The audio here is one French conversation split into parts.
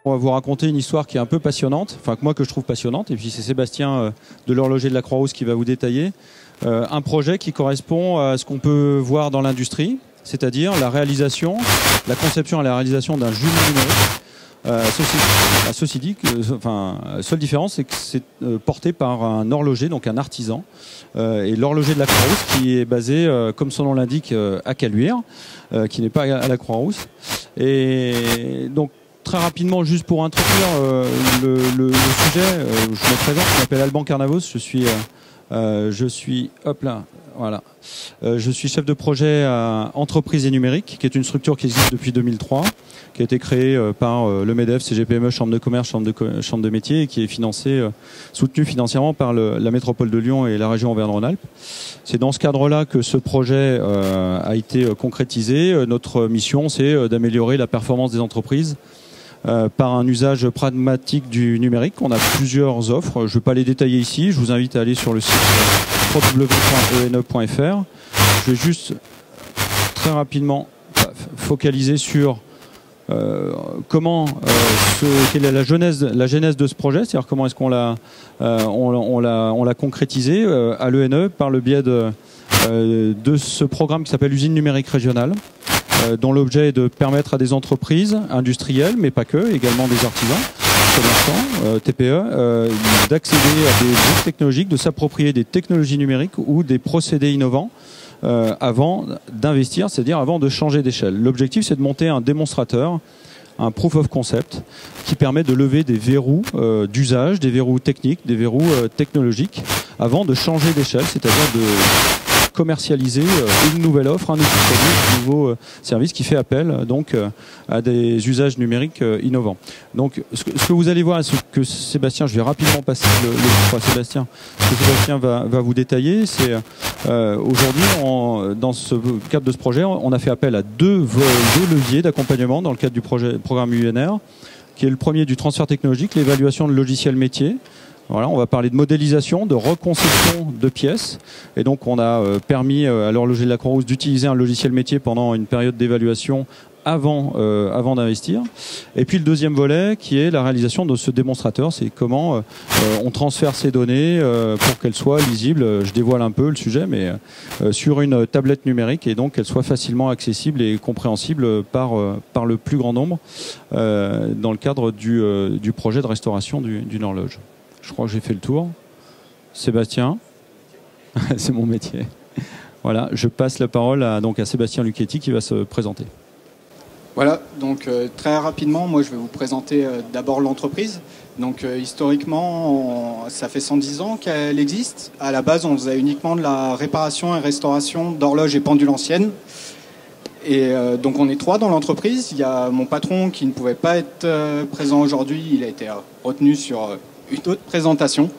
On va vous raconter une histoire qui est un peu passionnante, enfin que moi que je trouve passionnante, et puis c'est Sébastien de l'horloger de la Croix-Rousse qui va vous détailler un projet qui correspond à ce qu'on peut voir dans l'industrie, c'est-à-dire la conception et la réalisation d'un jumeau numérique. Ceci dit, la seule différence, c'est que c'est porté par un horloger, donc un artisan, et l'horloger de la Croix-Rousse qui est basé, comme son nom l'indique, à Caluire, qui n'est pas à la Croix-Rousse. Et donc, très rapidement, juste pour introduire le sujet, je me présente, je m'appelle Alban Carnavos, je suis chef de projet à Entreprise et Numérique, qui est une structure qui existe depuis 2003, qui a été créée par le MEDEF, CGPME, Chambre de commerce, Chambre de métier, et qui est soutenue financièrement par la métropole de Lyon et la région Auvergne-Rhône-Alpes. C'est dans ce cadre-là que ce projet a été concrétisé. Notre mission, c'est d'améliorer la performance des entreprises par un usage pragmatique du numérique. On a plusieurs offres, je ne vais pas les détailler ici, je vous invite à aller sur le site www.ene.fr. Je vais juste très rapidement focaliser sur quelle est la genèse de ce projet, c'est-à-dire comment est-ce qu'on l'a concrétisé à l'ENE par le biais de ce programme qui s'appelle Usine numérique régionale, dont l'objet est de permettre à des entreprises industrielles, mais pas que, également des artisans, commerçants, TPE, d'accéder à des groupes technologiques, de s'approprier des technologies numériques ou des procédés innovants avant d'investir, c'est-à-dire avant de changer d'échelle. L'objectif, c'est de monter un démonstrateur, un proof of concept, qui permet de lever des verrous d'usage, des verrous techniques, des verrous technologiques, avant de changer d'échelle, c'est-à-dire de commercialiser une nouvelle offre, un nouveau produit, un nouveau service qui fait appel donc à des usages numériques innovants. Donc ce que vous allez voir, ce que Sébastien, je vais rapidement passer le micro à Sébastien, ce que Sébastien va vous détailler, c'est aujourd'hui, dans ce cadre de ce projet, on a fait appel à deux leviers d'accompagnement dans le cadre du programme UNR, qui est le premier du transfert technologique, l'évaluation de logiciels métiers. Voilà, on va parler de modélisation, de reconception de pièces. Et donc, on a permis à l'horloger de la Croix-Rousse d'utiliser un logiciel métier pendant une période d'évaluation avant d'investir. Et puis, le deuxième volet, qui est la réalisation de ce démonstrateur, c'est comment on transfère ces données pour qu'elles soient lisibles. Je dévoile un peu le sujet, mais sur une tablette numérique, et donc qu'elles soient facilement accessibles et compréhensibles par le plus grand nombre dans le cadre du projet de restauration d'une horloge. Je crois que j'ai fait le tour. Sébastien, c'est mon métier. Voilà, je passe la parole à Sébastien Lucchetti qui va se présenter. Voilà, donc très rapidement, moi je vais vous présenter d'abord l'entreprise. Donc historiquement, ça fait 110 ans qu'elle existe. À la base, on faisait uniquement de la réparation et restauration d'horloges et pendules anciennes. Et donc on est trois dans l'entreprise. Il y a mon patron qui ne pouvait pas être présent aujourd'hui. Il a été retenu sur une autre présentation.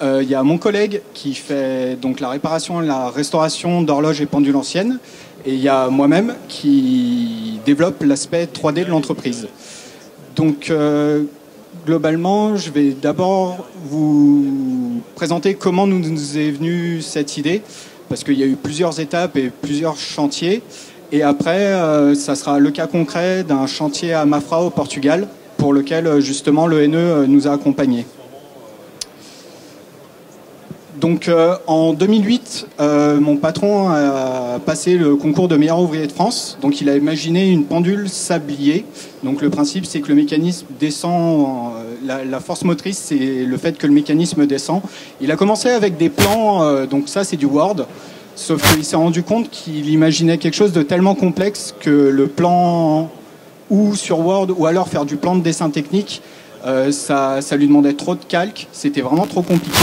Il y a mon collègue qui fait donc la réparation et la restauration d'horloges et pendules anciennes. Et il y a moi-même qui développe l'aspect 3D de l'entreprise. Donc globalement, je vais d'abord vous présenter comment nous est venue cette idée, parce qu'il y a eu plusieurs étapes et plusieurs chantiers. Et après, ça sera le cas concret d'un chantier à Mafra au Portugal, pour lequel justement l'ENE nous a accompagnés. Donc en 2008, mon patron a passé le concours de meilleur ouvrier de France. Donc il a imaginé une pendule sablier. Donc le principe, c'est que le mécanisme descend, la force motrice, c'est le fait que le mécanisme descend. Il a commencé avec des plans, donc ça c'est du Word. Sauf qu'il s'est rendu compte qu'il imaginait quelque chose de tellement complexe que le plan ou sur Word, ou alors faire du plan de dessin technique, ça lui demandait trop de calque, c'était vraiment trop compliqué.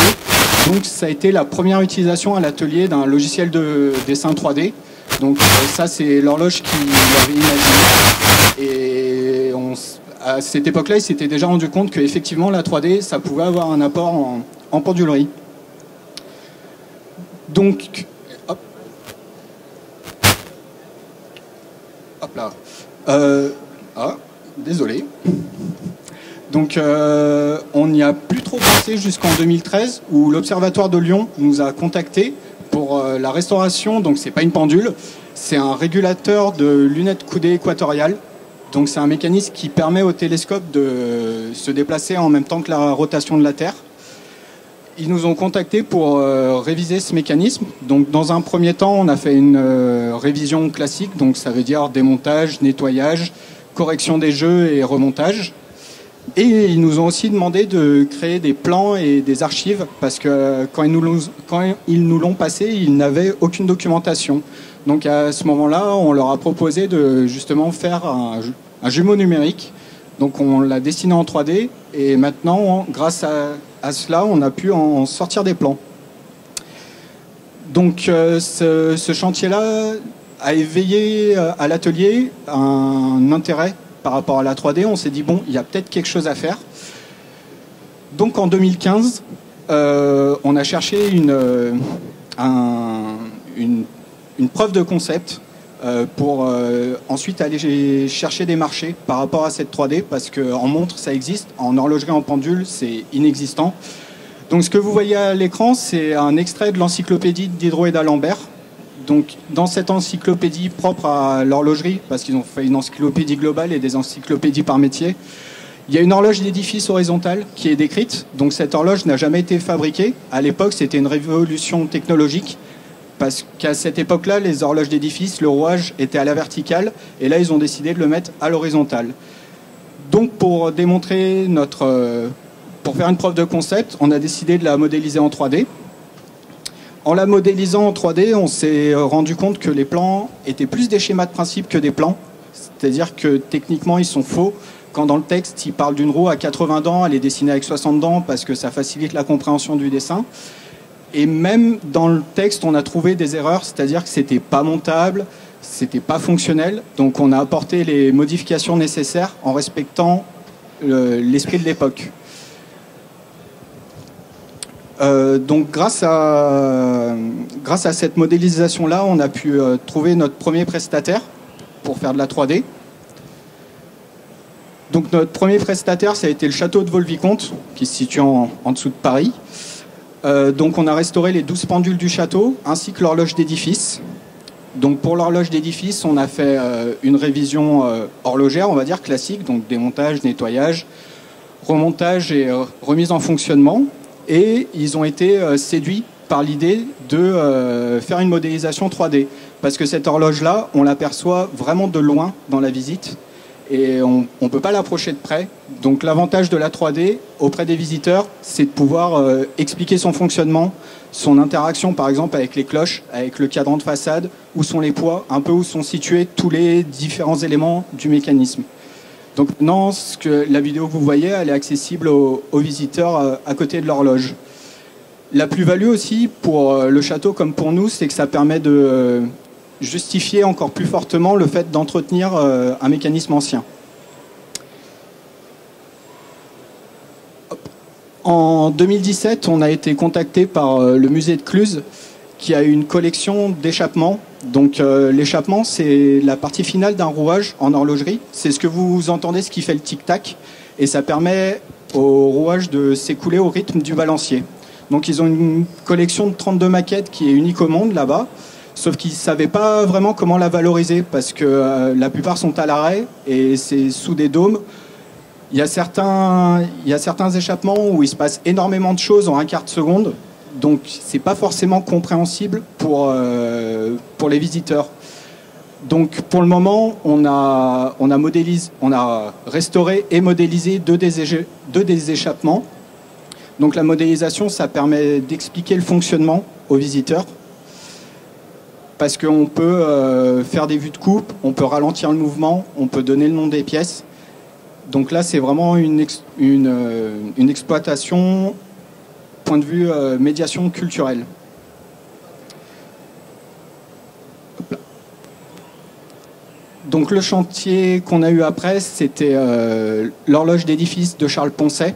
Donc ça a été la première utilisation à l'atelier d'un logiciel de dessin 3D. Donc ça, c'est l'horloge qu'il avait imaginé. Et à cette époque-là, il s'était déjà rendu compte qu'effectivement, la 3D, ça pouvait avoir un apport en pendulerie. Donc, hop là. Désolé. Donc on n'y a plus trop pensé jusqu'en 2013 où l'Observatoire de Lyon nous a contactés pour la restauration. Donc c'est pas une pendule, c'est un régulateur de lunettes coudées équatoriales. Donc c'est un mécanisme qui permet au télescope de se déplacer en même temps que la rotation de la Terre. Ils nous ont contactés pour réviser ce mécanisme. Donc dans un premier temps, on a fait une révision classique, donc ça veut dire démontage, nettoyage, correction des jeux et remontage. Et ils nous ont aussi demandé de créer des plans et des archives, parce que quand ils nous l'ont passé, ils n'avaient aucune documentation. Donc à ce moment-là, on leur a proposé de justement faire un jumeau numérique. Donc on l'a dessiné en 3D, et maintenant, grâce à cela, on a pu en sortir des plans. Donc ce chantier-là a éveillé à l'atelier un intérêt par rapport à la 3D. On s'est dit, bon, il y a peut-être quelque chose à faire. Donc en 2015, on a cherché une preuve de concept pour ensuite aller chercher des marchés par rapport à cette 3D, parce qu'en montre, ça existe, en horlogerie en pendule, c'est inexistant. Donc ce que vous voyez à l'écran, c'est un extrait de l'encyclopédie d'Hydro et d'Alembert. Donc, dans cette encyclopédie propre à l'horlogerie, parce qu'ils ont fait une encyclopédie globale et des encyclopédies par métier, il y a une horloge d'édifice horizontale qui est décrite. Donc, cette horloge n'a jamais été fabriquée. À l'époque, c'était une révolution technologique, parce qu'à cette époque-là, les horloges d'édifice, le rouage était à la verticale, et là, ils ont décidé de le mettre à l'horizontale. Donc, pour démontrer pour faire une preuve de concept, on a décidé de la modéliser en 3D. En la modélisant en 3D, on s'est rendu compte que les plans étaient plus des schémas de principe que des plans. C'est-à-dire que techniquement, ils sont faux. Quand dans le texte, il parle d'une roue à 80 dents, elle est dessinée avec 60 dents parce que ça facilite la compréhension du dessin. Et même dans le texte, on a trouvé des erreurs, c'est-à-dire que c'était pas montable, c'était pas fonctionnel. Donc on a apporté les modifications nécessaires en respectant l'esprit de l'époque. Donc grâce à cette modélisation-là, on a pu trouver notre premier prestataire pour faire de la 3D. Donc notre premier prestataire, ça a été le château de Vaux-le-Vicomte, qui se situe en dessous de Paris. Donc on a restauré les 12 pendules du château, ainsi que l'horloge d'édifice. Donc pour l'horloge d'édifice, on a fait une révision horlogère, on va dire classique, donc démontage, nettoyage, remontage et remise en fonctionnement. Et ils ont été séduits par l'idée de faire une modélisation 3D. Parce que cette horloge-là, on l'aperçoit vraiment de loin dans la visite. Et on ne peut pas l'approcher de près. Donc l'avantage de la 3D auprès des visiteurs, c'est de pouvoir expliquer son fonctionnement, son interaction par exemple avec les cloches, avec le cadran de façade, où sont les poids, un peu où sont situés tous les différents éléments du mécanisme. Donc maintenant, la vidéo que vous voyez, elle est accessible aux visiteurs à côté de l'horloge. La plus-value aussi pour le château comme pour nous, c'est que ça permet de justifier encore plus fortement le fait d'entretenir un mécanisme ancien. En 2017, on a été contacté par le musée de Cluse qui a une collection d'échappements. Donc l'échappement, c'est la partie finale d'un rouage en horlogerie. C'est ce que vous entendez, ce qui fait le tic-tac. Et ça permet au rouage de s'écouler au rythme du balancier. Donc ils ont une collection de 32 maquettes qui est unique au monde là-bas. Sauf qu'ils ne savaient pas vraiment comment la valoriser parce que la plupart sont à l'arrêt et c'est sous des dômes. Il y a certains échappements où il se passe énormément de choses en un quart de seconde. Donc c'est pas forcément compréhensible pour les visiteurs. Donc pour le moment, on a restauré et modélisé deux des échappements. Donc la modélisation, ça permet d'expliquer le fonctionnement aux visiteurs. Parce qu'on peut faire des vues de coupe, on peut ralentir le mouvement, on peut donner le nom des pièces. Donc là, c'est vraiment une exploitation point de vue médiation culturelle. Donc le chantier qu'on a eu après, c'était l'horloge d'édifice de Charles Poncet.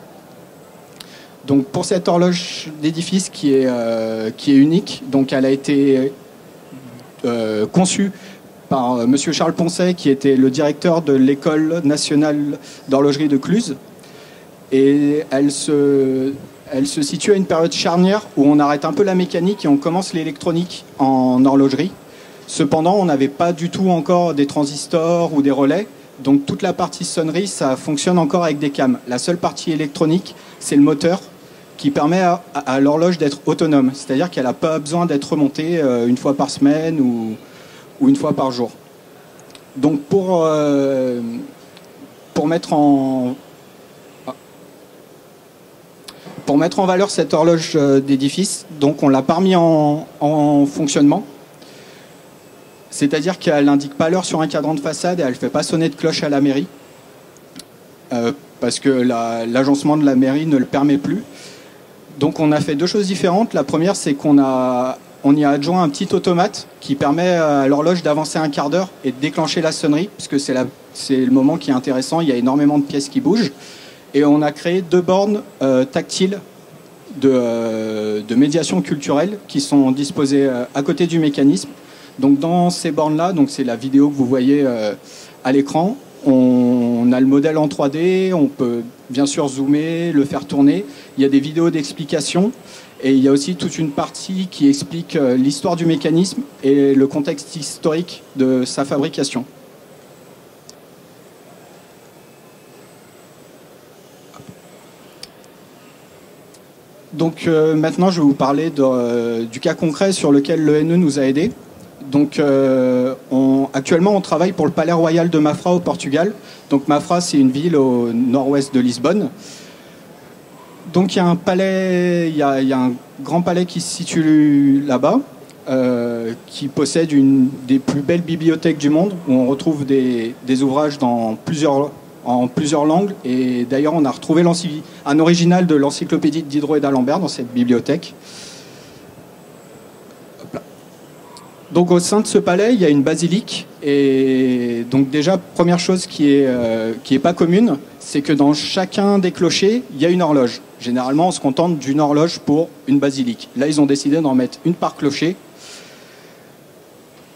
Donc pour cette horloge d'édifice qui est unique, donc elle a été conçue par monsieur Charles Poncet, qui était le directeur de l'École nationale d'horlogerie de Cluse. Et elle se situe à une période charnière où on arrête un peu la mécanique et on commence l'électronique en horlogerie. Cependant, on n'avait pas du tout encore des transistors ou des relais. Donc toute la partie sonnerie, ça fonctionne encore avec des cams. La seule partie électronique, c'est le moteur qui permet à l'horloge d'être autonome. C'est-à-dire qu'elle n'a pas besoin d'être remontée une fois par semaine ou une fois par jour. Donc pour mettre en valeur cette horloge d'édifice, donc on l'a pas remis en fonctionnement. C'est-à-dire qu'elle n'indique pas l'heure sur un cadran de façade et elle ne fait pas sonner de cloche à la mairie. Parce que l'agencement de la mairie ne le permet plus. Donc on a fait deux choses différentes. La première, c'est qu'on y a adjoint un petit automate qui permet à l'horloge d'avancer un quart d'heure et de déclencher la sonnerie, puisque c'est le moment qui est intéressant, il y a énormément de pièces qui bougent. Et on a créé deux bornes tactiles de médiation culturelle qui sont disposées à côté du mécanisme. Donc dans ces bornes-là, donc c'est la vidéo que vous voyez à l'écran, on a le modèle en 3D, on peut bien sûr zoomer, le faire tourner. Il y a des vidéos d'explication et il y a aussi toute une partie qui explique l'histoire du mécanisme et le contexte historique de sa fabrication. Donc maintenant, je vais vous parler du cas concret sur lequel l'ENE nous a aidés. Donc, actuellement, on travaille pour le Palais Royal de Mafra au Portugal. Donc, Mafra, c'est une ville au nord-ouest de Lisbonne. Donc, il y a un palais, il y a un grand palais qui se situe là-bas, qui possède une des plus belles bibliothèques du monde, où on retrouve des ouvrages en plusieurs langues. Et d'ailleurs, on a retrouvé un original de l'encyclopédie de Diderot et d'Alembert dans cette bibliothèque. Donc au sein de ce palais, il y a une basilique. Et donc déjà, première chose qui est pas commune, c'est que dans chacun des clochers, il y a une horloge. Généralement, on se contente d'une horloge pour une basilique. Là, ils ont décidé d'en mettre une par clocher.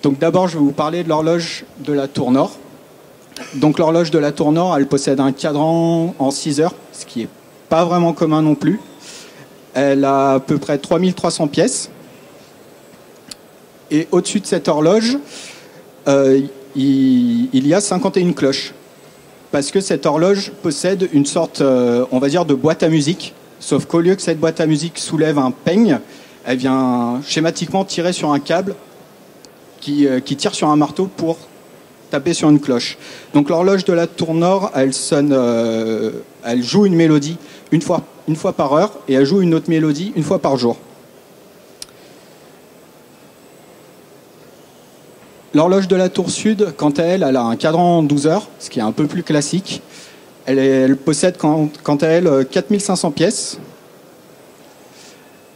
Donc d'abord, je vais vous parler de l'horloge de la Tour Nord. Donc l'horloge de la Tour Nord, elle possède un cadran en 6 heures, ce qui n'est pas vraiment commun non plus. Elle a à peu près 3300 pièces. Et au-dessus de cette horloge, il y a 51 cloches. Parce que cette horloge possède une sorte, on va dire, de boîte à musique. Sauf qu'au lieu que cette boîte à musique soulève un peigne, elle vient schématiquement tirer sur un câble qui tire sur un marteau pour taper sur une cloche. Donc l'horloge de la Tour Nord, elle joue une mélodie une fois par heure et elle joue une autre mélodie une fois par jour. L'horloge de la Tour Sud, quant à elle, elle a un cadran en 12 heures, ce qui est un peu plus classique. Elle possède, quant à elle, 4500 pièces.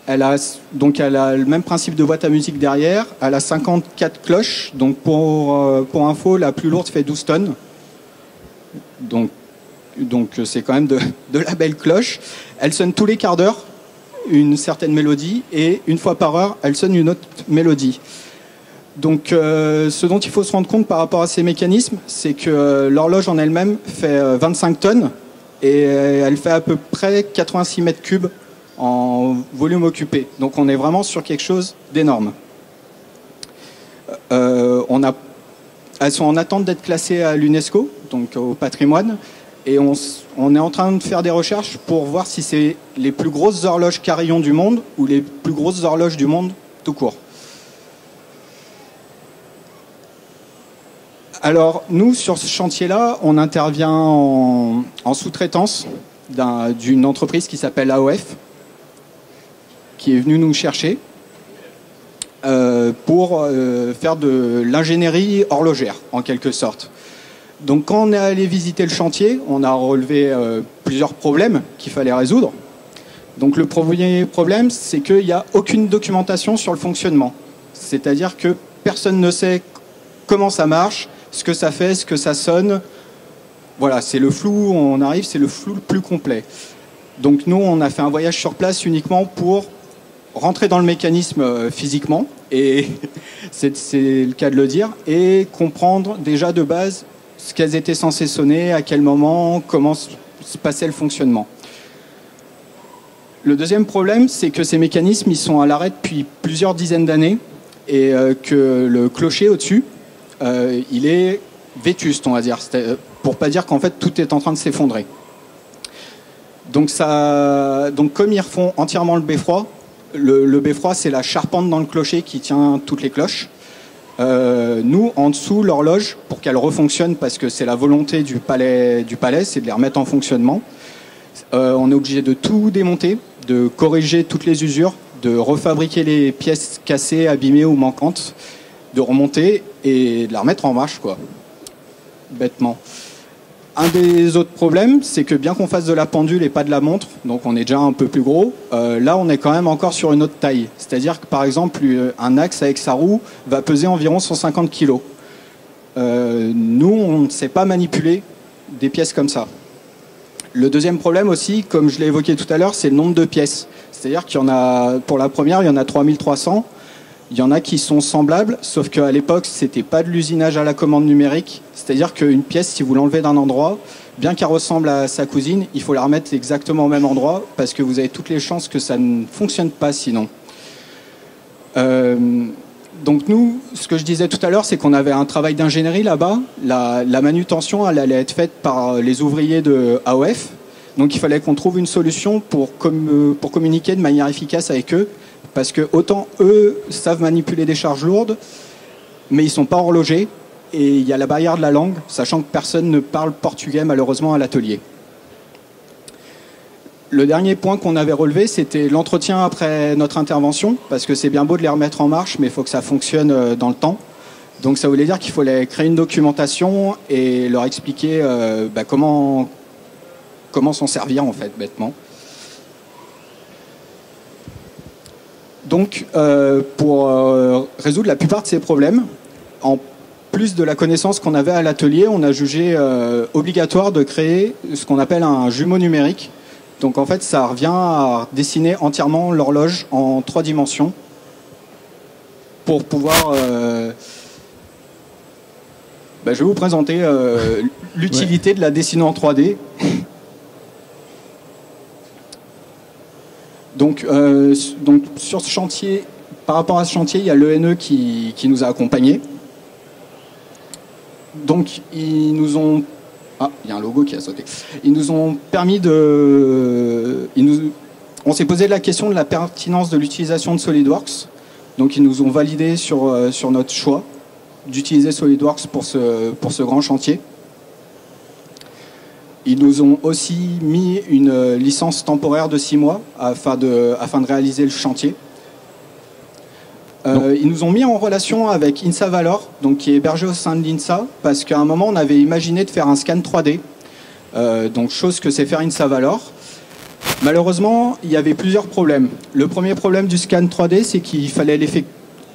Elle a le même principe de boîte à musique derrière. Elle a 54 cloches. Donc pour info, la plus lourde fait 12 tonnes. Donc c'est quand même de la belle cloche. Elle sonne tous les quarts d'heure une certaine mélodie et une fois par heure, elle sonne une autre mélodie. Donc ce dont il faut se rendre compte par rapport à ces mécanismes, c'est que l'horloge en elle-même fait 25 tonnes et elle fait à peu près 86 mètres cubes en volume occupé. Donc on est vraiment sur quelque chose d'énorme. Elles sont en attente d'être classées à l'UNESCO, donc au patrimoine, et on est en train de faire des recherches pour voir si c'est les plus grosses horloges carillon du monde ou les plus grosses horloges du monde tout court. Alors, nous, sur ce chantier-là, on intervient en sous-traitance d'une entreprise qui s'appelle AOF, qui est venue nous chercher pour faire de l'ingénierie horlogère, en quelque sorte. Donc, quand on est allé visiter le chantier, on a relevé plusieurs problèmes qu'il fallait résoudre. Donc, le premier problème, c'est qu'il n'y a aucune documentation sur le fonctionnement. C'est-à-dire que personne ne sait comment ça marche, ce que ça fait, ce que ça sonne. Voilà, c'est le flou, on arrive, c'est le flou le plus complet. Donc nous, on a fait un voyage sur place uniquement pour rentrer dans le mécanisme physiquement, et c'est le cas de le dire, et comprendre déjà de base ce qu'elles étaient censées sonner, à quel moment, comment se passait le fonctionnement. Le deuxième problème, c'est que ces mécanismes, ils sont à l'arrêt depuis plusieurs dizaines d'années, et que le clocher au-dessus, il est vétuste, on va dire, pour pas dire qu'en fait tout est en train de s'effondrer. Donc comme ils refont entièrement le beffroi, le beffroi c'est la charpente dans le clocher qui tient toutes les cloches. Nous, en dessous, l'horloge, pour qu'elle refonctionne, parce que c'est la volonté du palais, c'est de les remettre en fonctionnement, on est obligé de tout démonter, de corriger toutes les usures, de refabriquer les pièces cassées, abîmées ou manquantes, de remonter et de la remettre en marche, quoi. Bêtement. Un des autres problèmes, c'est que bien qu'on fasse de la pendule et pas de la montre, donc on est déjà un peu plus gros, là on est quand même encore sur une autre taille. C'est-à-dire que par exemple, un axe avec sa roue va peser environ 150 kg. Nous, on ne sait pas manipuler des pièces comme ça. Le deuxième problème aussi, comme je l'ai évoqué tout à l'heure, c'est le nombre de pièces. C'est-à-dire qu'il y en a, pour la première, il y en a 3300. Il y en a qui sont semblables, sauf qu'à l'époque, c'était pas de l'usinage à la commande numérique. C'est-à-dire qu'une pièce, si vous l'enlevez d'un endroit, bien qu'elle ressemble à sa cousine, il faut la remettre exactement au même endroit parce que vous avez toutes les chances que ça ne fonctionne pas sinon. Donc nous, ce que je disais tout à l'heure, c'est qu'on avait un travail d'ingénierie là-bas. La manutention, elle allait être faite par les ouvriers de AOF. Donc il fallait qu'on trouve une solution pour communiquer de manière efficace avec eux. Parce que autant eux savent manipuler des charges lourdes, mais ils ne sont pas horlogers. Et il y a la barrière de la langue, sachant que personne ne parle portugais malheureusement à l'atelier. Le dernier point qu'on avait relevé, c'était l'entretien après notre intervention, parce que c'est bien beau de les remettre en marche, mais il faut que ça fonctionne dans le temps. Donc ça voulait dire qu'il fallait créer une documentation et leur expliquer comment s'en servir en fait, bêtement. Donc, pour résoudre la plupart de ces problèmes, en plus de la connaissance qu'on avait à l'atelier, on a jugé obligatoire de créer ce qu'on appelle un jumeau numérique. Donc, en fait, ça revient à dessiner entièrement l'horloge en 3 dimensions pour pouvoir... je vais vous présenter l'utilité de la dessiner en 3D. Donc sur ce chantier, par rapport à ce chantier, il y a l'ENE qui nous a accompagnés. Donc ils nous ont... Ah, il y a un logo qui a sauté. Ils nous ont permis de... On s'est posé la question de la pertinence de l'utilisation de SolidWorks. Donc ils nous ont validé sur notre choix d'utiliser SolidWorks pour ce grand chantier. Ils nous ont aussi mis une licence temporaire de 6 mois afin de réaliser le chantier. Ils nous ont mis en relation avec INSA Valor, donc qui est hébergé au sein de l'INSA, parce qu'à un moment, on avait imaginé de faire un scan 3D, donc chose que sait faire INSA Valor. Malheureusement, il y avait plusieurs problèmes. Le premier problème du scan 3D, c'est qu'il fallait l'effectuer.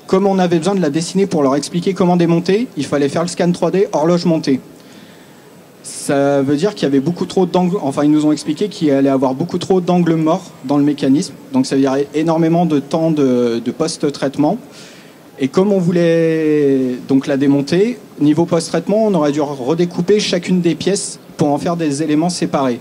Comme on avait besoin de la dessiner pour leur expliquer comment démonter, il fallait faire le scan 3D horloge montée. Ça veut dire qu'il y avait beaucoup trop d'angles, enfin ils nous ont expliqué qu'il allait avoir beaucoup trop d'angles morts dans le mécanisme, donc ça veut dire énormément de temps de post-traitement. Et comme on voulait donc la démonter, niveau post-traitement, on aurait dû redécouper chacune des pièces pour en faire des éléments séparés.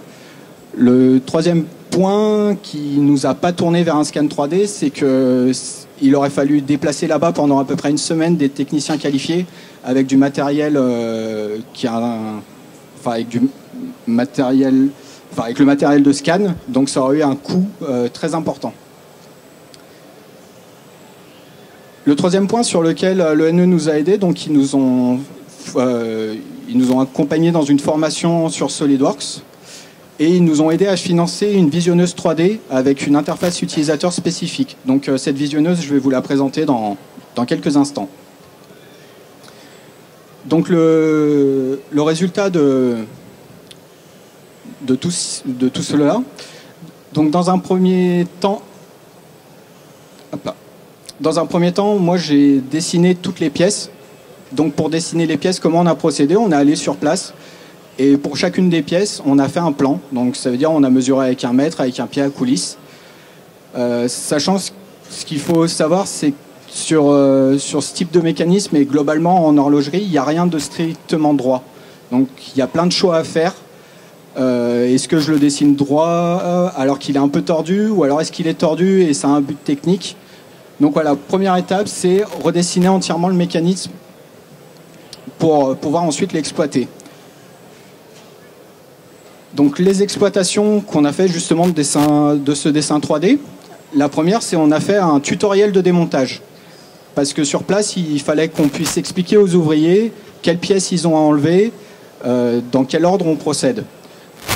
Le troisième point qui nous a pas tourné vers un scan 3D, c'est qu'il aurait fallu déplacer là-bas pendant à peu près une semaine des techniciens qualifiés avec du matériel avec le matériel de scan, donc ça aurait eu un coût très important. Le troisième point sur lequel l'ENE nous a aidés, donc ils nous ont accompagnés dans une formation sur SolidWorks et ils nous ont aidés à financer une visionneuse 3D avec une interface utilisateur spécifique. Donc cette visionneuse, je vais vous la présenter dans quelques instants. Donc le résultat de tout cela, donc dans un premier temps, moi j'ai dessiné toutes les pièces. Donc pour dessiner les pièces, comment on a procédé? On est allé sur place et pour chacune des pièces, on a fait un plan. Donc ça veut dire on a mesuré avec un mètre, avec un pied à coulisse. Sachant ce qu'il faut savoir, c'est sur ce type de mécanisme et globalement en horlogerie, il n'y a rien de strictement droit. Donc il y a plein de choix à faire. Est-ce que je le dessine droit alors qu'il est un peu tordu, ou alors est-ce qu'il est tordu et ça a un but technique? Donc voilà, première étape, c'est redessiner entièrement le mécanisme pour pouvoir ensuite l'exploiter. Donc les exploitations qu'on a fait justement de ce dessin 3D, la première c'est on a fait un tutoriel de démontage. Parce que sur place, il fallait qu'on puisse expliquer aux ouvriers quelles pièces ils ont à enlever, dans quel ordre on procède.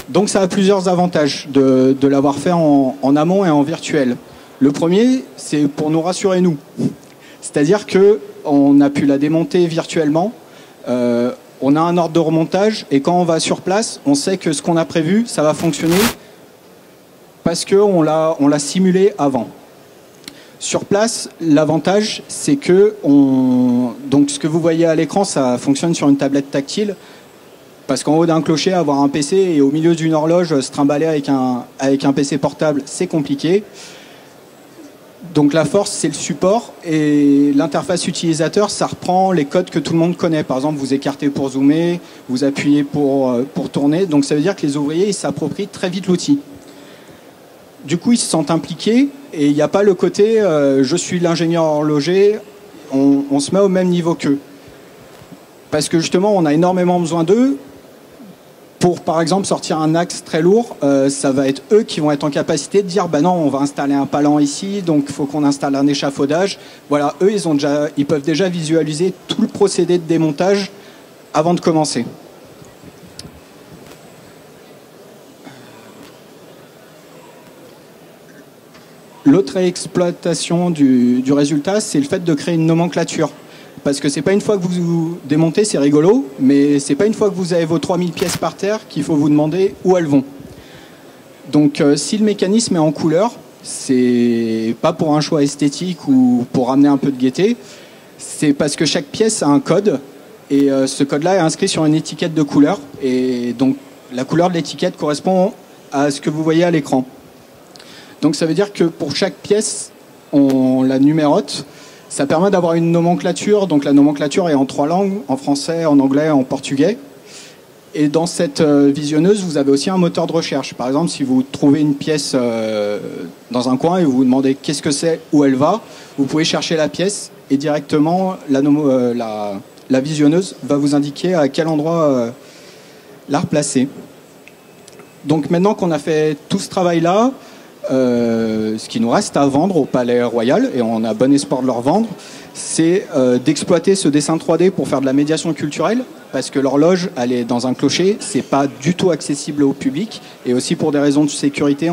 Donc ça a plusieurs avantages de l'avoir fait en amont et en virtuel. Le premier, c'est pour nous rassurer nous. C'est-à-dire qu'on a pu la démonter virtuellement, on a un ordre de remontage, et quand on va sur place, on sait que ce qu'on a prévu, ça va fonctionner parce qu'on l'a simulé avant. Sur place, l'avantage, c'est que donc ce que vous voyez à l'écran, ça fonctionne sur une tablette tactile, parce qu'en haut d'un clocher, avoir un PC et au milieu d'une horloge, se trimballer avec un PC portable, c'est compliqué. Donc la force, c'est le support, et l'interface utilisateur, ça reprend les codes que tout le monde connaît. Par exemple, vous écartez pour zoomer, vous appuyez pour tourner. Donc ça veut dire que les ouvriers, ils s'approprient très vite l'outil. Du coup, ils se sentent impliqués, et il n'y a pas le côté je suis l'ingénieur horloger, on se met au même niveau qu'eux. Parce que justement, on a énormément besoin d'eux. Pour, par exemple, sortir un axe très lourd, ça va être eux qui vont être en capacité de dire bah non, on va installer un palan ici, donc il faut qu'on installe un échafaudage. Voilà, eux, ils peuvent déjà visualiser tout le procédé de démontage avant de commencer. L'autre exploitation du résultat, c'est le fait de créer une nomenclature. Parce que c'est pas une fois que vous démontez, c'est rigolo, mais c'est pas une fois que vous avez vos 3000 pièces par terre qu'il faut vous demander où elles vont. Donc si le mécanisme est en couleur, c'est pas pour un choix esthétique ou pour ramener un peu de gaieté, c'est parce que chaque pièce a un code, et ce code-là est inscrit sur une étiquette de couleur, et donc la couleur de l'étiquette correspond à ce que vous voyez à l'écran. Donc ça veut dire que pour chaque pièce, on la numérote. Ça permet d'avoir une nomenclature. Donc la nomenclature est en 3 langues, en français, en anglais, en portugais. Et dans cette visionneuse, vous avez aussi un moteur de recherche. Par exemple, si vous trouvez une pièce dans un coin et vous vous demandez qu'est-ce que c'est, où elle va, vous pouvez chercher la pièce, et directement la visionneuse va vous indiquer à quel endroit la replacer. Donc maintenant qu'on a fait tout ce travail-là, ce qui nous reste à vendre au Palais Royal, et on a bon espoir de leur vendre, c'est d'exploiter ce dessin 3D pour faire de la médiation culturelle, parce que l'horloge, elle est dans un clocher, c'est pas du tout accessible au public, et aussi pour des raisons de sécurité,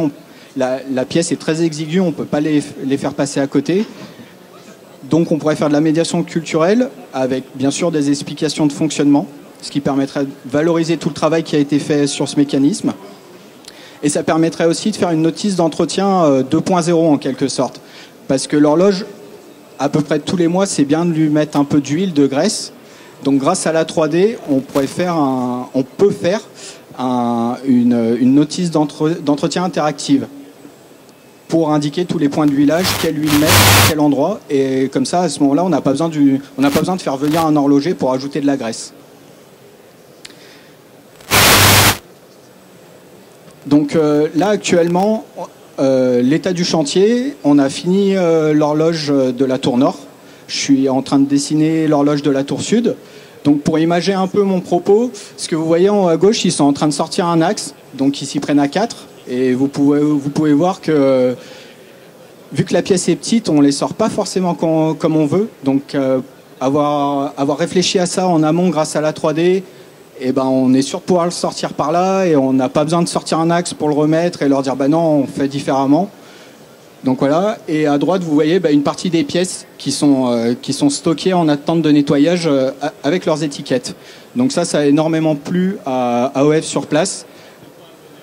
la pièce est très exiguë, on peut pas les faire passer à côté. Donc on pourrait faire de la médiation culturelle avec bien sûr des explications de fonctionnement, ce qui permettrait de valoriser tout le travail qui a été fait sur ce mécanisme. Et ça permettrait aussi de faire une notice d'entretien 2.0 en quelque sorte. Parce que l'horloge, à peu près tous les mois, c'est bien de lui mettre un peu d'huile, de graisse. Donc grâce à la 3D, on peut faire une notice d'entretien interactive pour indiquer tous les points de huilage, quelle huile mettre, à quel endroit. Et comme ça, à ce moment-là, on n'a pas besoin de faire venir un horloger pour ajouter de la graisse. Donc là, actuellement, l'état du chantier, on a fini l'horloge de la tour nord. Je suis en train de dessiner l'horloge de la tour sud. Donc pour imaginer un peu mon propos, ce que vous voyez en haut à gauche, ils sont en train de sortir un axe, donc ils s'y prennent à 4. Et vous pouvez voir que, vu que la pièce est petite, on ne les sort pas forcément comme on veut. Donc avoir réfléchi à ça en amont grâce à la 3D, et ben on est sûr de pouvoir le sortir par là, et on n'a pas besoin de sortir un axe pour le remettre et leur dire bah non, on fait différemment. Donc voilà, et à droite vous voyez une partie des pièces qui sont stockées en attente de nettoyage avec leurs étiquettes. Donc ça a énormément plu à AOF sur place,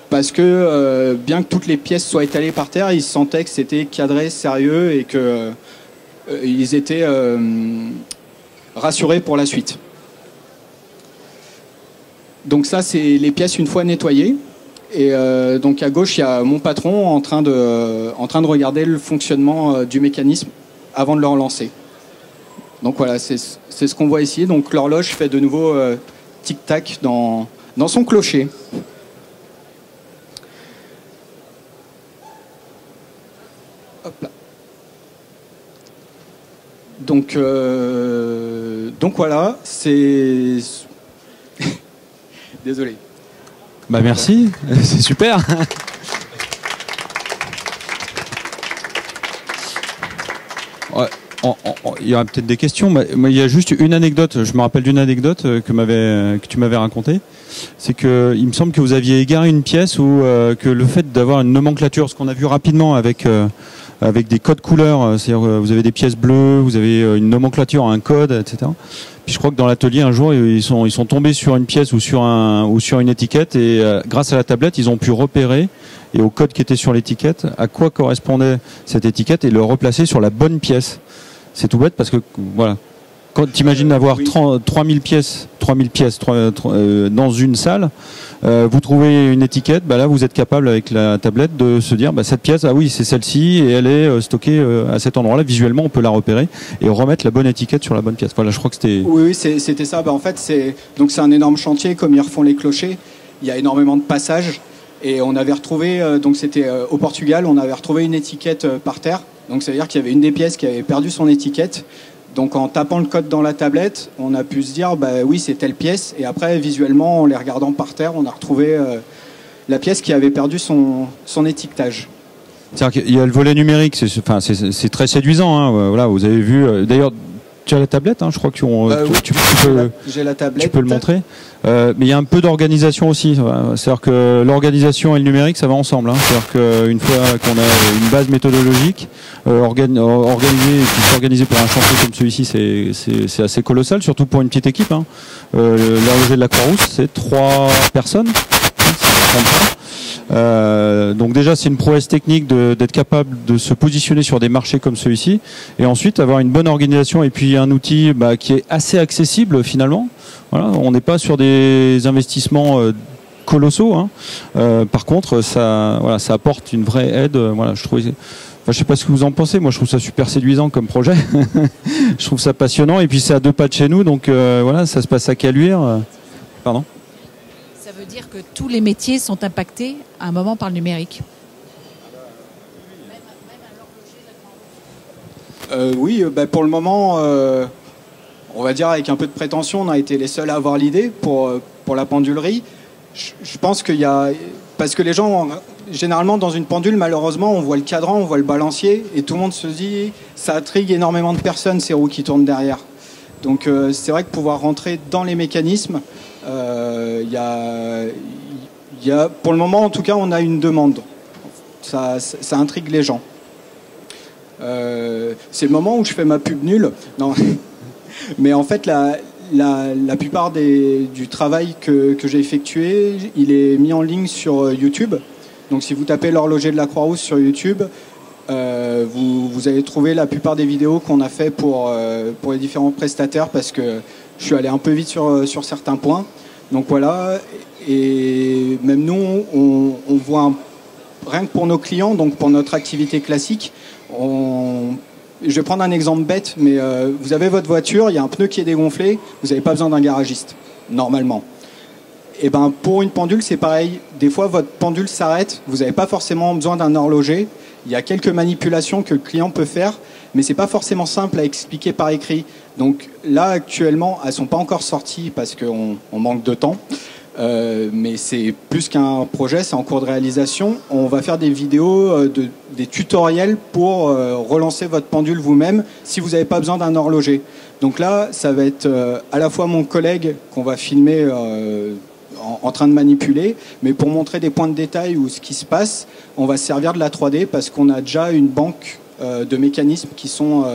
parce que bien que toutes les pièces soient étalées par terre, ils sentaient que c'était cadré, sérieux, et qu'ils étaient rassurés pour la suite. Donc ça, c'est les pièces une fois nettoyées. Et donc à gauche, il y a mon patron en train de regarder le fonctionnement du mécanisme avant de le relancer. Donc voilà, c'est ce qu'on voit ici. Donc l'horloge fait de nouveau tic-tac dans son clocher. Hop là. Donc Donc voilà, c'est... Désolé. Bah merci, c'est super. Ouais, il y aura peut-être des questions. Mais il y a juste une anecdote. Je me rappelle d'une anecdote que tu m'avais racontée. C'est que il me semble que vous aviez égaré une pièce où que le fait d'avoir une nomenclature, ce qu'on a vu rapidement avec des codes couleurs, c'est-à-dire vous avez des pièces bleues, vous avez une nomenclature, un code, etc. Puis je crois que dans l'atelier un jour ils sont tombés sur une pièce ou sur une étiquette et grâce à la tablette ils ont pu repérer et au code qui était sur l'étiquette à quoi correspondait cette étiquette et le replacer sur la bonne pièce. C'est tout bête parce que voilà. Quand tu imagines avoir 3000 pièces dans une salle, vous trouvez une étiquette, bah là vous êtes capable avec la tablette de se dire bah cette pièce, ah oui c'est celle-ci et elle est stockée à cet endroit-là. Visuellement on peut la repérer et remettre la bonne étiquette sur la bonne pièce. Voilà, je crois que c'était... Oui, c'était ça. Bah, en fait c'est un énorme chantier comme ils refont les clochers. Il y a énormément de passages et on avait retrouvé, donc c'était au Portugal, on avait retrouvé une étiquette par terre. Donc ça veut dire qu'il y avait une des pièces qui avait perdu son étiquette. Donc en tapant le code dans la tablette, on a pu se dire bah oui c'est telle pièce et après visuellement en les regardant par terre, on a retrouvé la pièce qui avait perdu son étiquetage. C'est-à-dire qu'il y a le volet numérique, c'est très séduisant. Hein, voilà, vous avez vu. D'ailleurs, tu as la tablette, hein, je crois que j'ai la tablette. Tu peux le montrer. Mais il y a un peu d'organisation aussi. C'est-à-dire que l'organisation et le numérique, ça va ensemble. Hein. C'est-à-dire qu'une fois qu'on a une base méthodologique organisée et puis s'organiser pour un chantier comme celui-ci, c'est assez colossal, surtout pour une petite équipe. Hein. L'horloger de la Croix-Rousse, c'est 3 personnes. Donc déjà c'est une prouesse technique d'être capable de se positionner sur des marchés comme celui-ci et ensuite avoir une bonne organisation et puis un outil qui est assez accessible finalement. Voilà, on n'est pas sur des investissements colossaux. Hein. Par contre ça apporte une vraie aide. Voilà, je sais pas ce que vous en pensez. Moi je trouve ça super séduisant comme projet. Je trouve ça passionnant et puis c'est à 2 pas de chez nous donc voilà, ça se passe à Caluire. Pardon. Ça veut dire que tous les métiers sont impactés à un moment par le numérique. Oui, pour le moment, on va dire avec un peu de prétention, on a été les seuls à avoir l'idée pour la pendulerie. Je pense qu'il y a... Parce que les gens, généralement dans une pendule, malheureusement, on voit le cadran, on voit le balancier, et tout le monde se dit, ça intrigue énormément de personnes, ces roues qui tournent derrière. Donc c'est vrai que pouvoir rentrer dans les mécanismes, pour le moment en tout cas on a une demande, ça intrigue les gens. C'est le moment où je fais ma pub nulle. Non. Mais en fait la plupart du travail que j'ai effectué, il est mis en ligne sur YouTube. Donc si vous tapez l'horloger de la Croix-Rousse sur YouTube, vous allez trouver la plupart des vidéos qu'on a fait pour les différents prestataires parce que je suis allé un peu vite sur certains points. Donc voilà, et même nous, on voit, rien que pour nos clients, donc pour notre activité classique, je vais prendre un exemple bête, mais vous avez votre voiture, il y a un pneu qui est dégonflé, vous n'avez pas besoin d'un garagiste, normalement. Et ben pour une pendule, c'est pareil. Des fois, votre pendule s'arrête, vous n'avez pas forcément besoin d'un horloger. Il y a quelques manipulations que le client peut faire, mais c'est pas forcément simple à expliquer par écrit. Donc là, actuellement, elles sont pas encore sorties parce qu'on manque de temps. Mais c'est plus qu'un projet, c'est en cours de réalisation. On va faire des vidéos, des tutoriels pour relancer votre pendule vous-même si vous n'avez pas besoin d'un horloger. Donc là, ça va être à la fois mon collègue qu'on va filmer en train de manipuler, mais pour montrer des points de détail ou ce qui se passe, on va se servir de la 3D parce qu'on a déjà une banque de mécanismes qui sont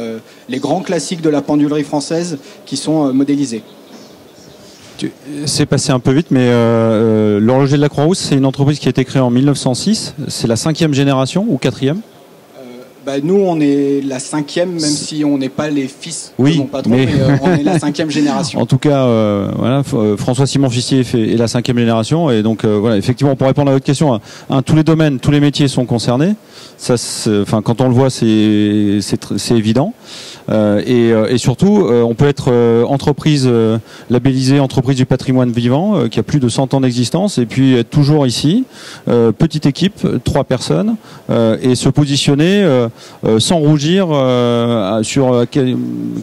les grands classiques de la pendulerie française qui sont modélisés. C'est passé un peu vite, mais l'horloger de la Croix-Rousse, c'est une entreprise qui a été créée en 1906. C'est la 5e génération ou 4e? Nous, on est la 5e, même si on n'est pas les fils de mon patron, mais on est la 5e génération. En tout cas, voilà, François Simon Fissier est la 5e génération, et donc voilà, effectivement, pour répondre à votre question, tous les domaines, tous les métiers sont concernés. Ça, quand on le voit, c'est évident. Et surtout, on peut être entreprise labellisée entreprise du patrimoine vivant, qui a plus de 100 ans d'existence, et puis être toujours ici, petite équipe, 3 personnes, et se positionner sans rougir, sur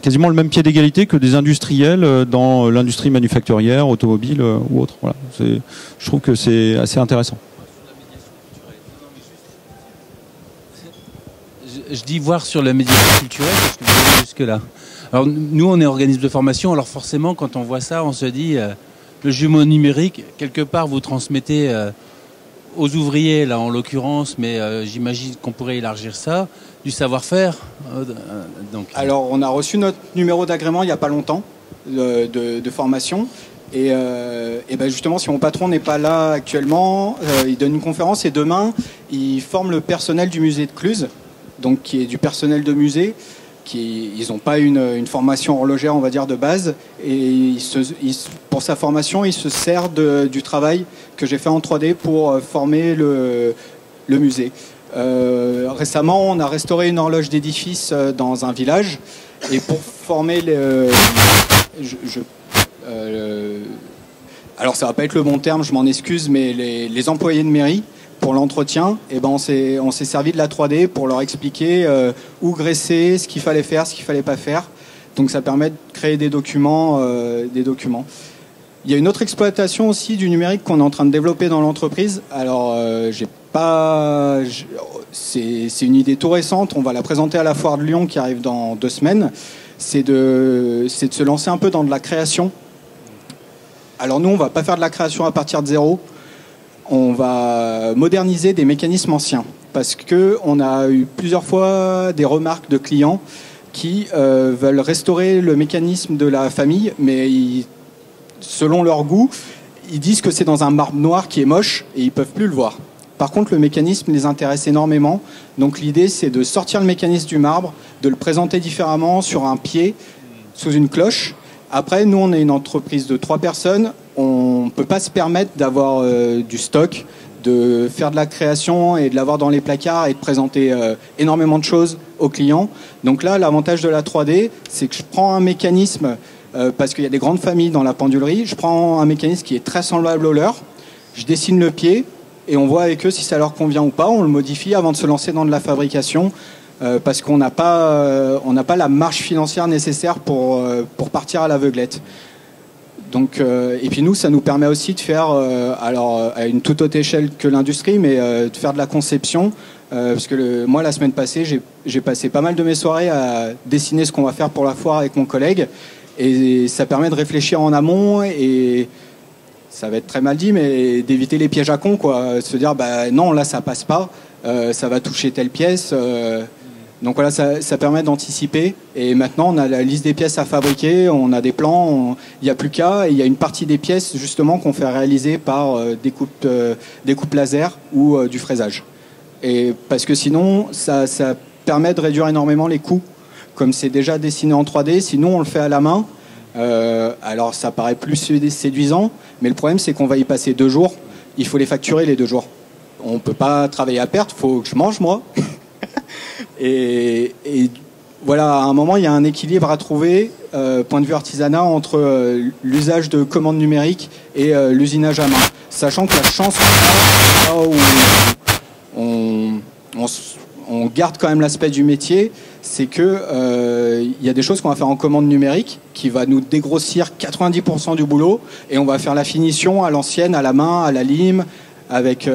quasiment le même pied d'égalité que des industriels dans l'industrie manufacturière, automobile ou autre. Voilà. Je trouve que c'est assez intéressant. Je dis voir sur la médiation culturelle parce que vous allez jusque-là. Alors nous, on est organisme de formation, alors forcément, quand on voit ça, on se dit, le jumeau numérique, quelque part, vous transmettez aux ouvriers, là en l'occurrence, mais j'imagine qu'on pourrait élargir ça, du savoir-faire. Alors, on a reçu notre numéro d'agrément il n'y a pas longtemps de formation. Et ben justement, si mon patron n'est pas là actuellement, il donne une conférence et demain, il forme le personnel du musée de Cluses, donc qui est du personnel de musée. Ils n'ont pas une formation horlogère, on va dire, de base. Et pour sa formation, il se sert du travail que j'ai fait en 3D pour former le musée. Récemment, on a restauré une horloge d'édifice dans un village. Et pour former alors ça va pas être le bon terme, je m'en excuse, mais les employés de mairie, pour l'entretien, eh ben on s'est servi de la 3D pour leur expliquer où graisser, ce qu'il fallait faire, ce qu'il fallait pas faire. Donc ça permet de créer des documents. Il y a une autre exploitation aussi du numérique qu'on est en train de développer dans l'entreprise. Alors c'est une idée tout récente. On va la présenter à la foire de Lyon qui arrive dans 2 semaines. C'est de se lancer un peu dans de la création. Alors nous, on va pas faire de la création à partir de zéro. On va moderniser des mécanismes anciens parce que on a eu plusieurs fois des remarques de clients qui veulent restaurer le mécanisme de la famille, mais selon leur goût, ils disent que c'est dans un marbre noir qui est moche et ils peuvent plus le voir. Par contre, le mécanisme les intéresse énormément. Donc l'idée, c'est de sortir le mécanisme du marbre, de le présenter différemment sur un pied, sous une cloche. Après, nous, on est une entreprise de 3 personnes. On ne peut pas se permettre d'avoir du stock, de faire de la création et de l'avoir dans les placards et de présenter énormément de choses aux clients. Donc là, l'avantage de la 3D, c'est que je prends un mécanisme, parce qu'il y a des grandes familles dans la pendulerie, je prends un mécanisme qui est très semblable au leur, je dessine le pied et on voit avec eux si ça leur convient ou pas. On le modifie avant de se lancer dans de la fabrication. Parce qu'on n'a pas la marge financière nécessaire pour partir à l'aveuglette. Donc, et puis nous, ça nous permet aussi de faire, alors à une toute autre échelle que l'industrie, mais de faire de la conception. Parce que moi, la semaine passée, j'ai passé pas mal de mes soirées à dessiner ce qu'on va faire pour la foire avec mon collègue. Et ça permet de réfléchir en amont et ça va être très mal dit, mais d'éviter les pièges à con, quoi. Se dire, bah non, là, ça passe pas, ça va toucher telle pièce. Donc voilà, ça permet d'anticiper. Et maintenant, on a la liste des pièces à fabriquer, on a des plans, il n'y a plus qu'à. Et il y a une partie des pièces, justement, qu'on fait réaliser par des coupes laser ou du fraisage. Et parce que sinon, ça permet de réduire énormément les coûts. Comme c'est déjà dessiné en 3D, sinon on le fait à la main. Alors ça paraît plus séduisant, mais le problème, c'est qu'on va y passer 2 jours. Il faut les facturer les 2 jours. On ne peut pas travailler à perte, il faut que je mange, moi. Et voilà, à un moment, il y a un équilibre à trouver, point de vue artisanat, entre l'usage de commandes numériques et l'usinage à main. Sachant que la chance où on garde quand même l'aspect du métier, c'est que y a des choses qu'on va faire en commande numérique qui va nous dégrossir 90% du boulot et on va faire la finition à l'ancienne, à la main, à la lime, avec